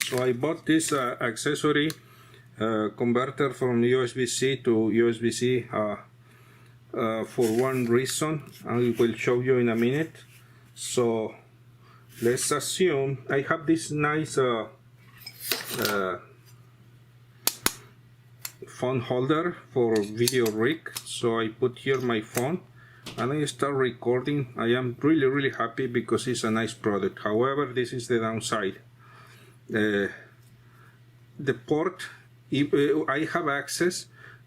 So I bought this accessory converter from USB-C to USB-C for one reason. I will show you in a minute. So let's assume I have this nice phone holder for video rig. So I put here my phone and I start recording. I am really happy because it's a nice product. However, this is the downside. The port, I have access,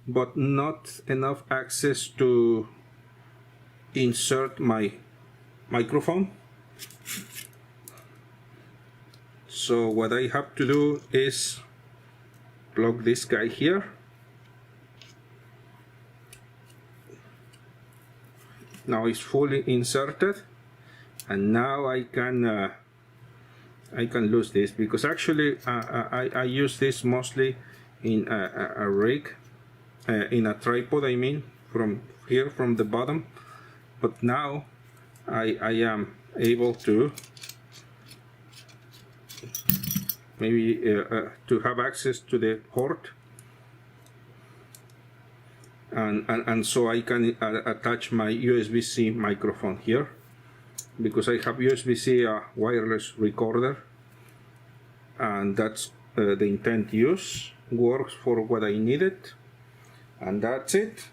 but not enough access to insert my microphone. So what I have to do is plug this guy here. Now it's fully inserted, and now I can lose this, because actually I use this mostly in a rig, in a tripod, I mean, from here, from the bottom. But now I am able to maybe to have access to the port, and so I can attach my USB-C microphone here, because I have USB-C wireless recorder, and that's the intent use. Works for what I needed, and that's it.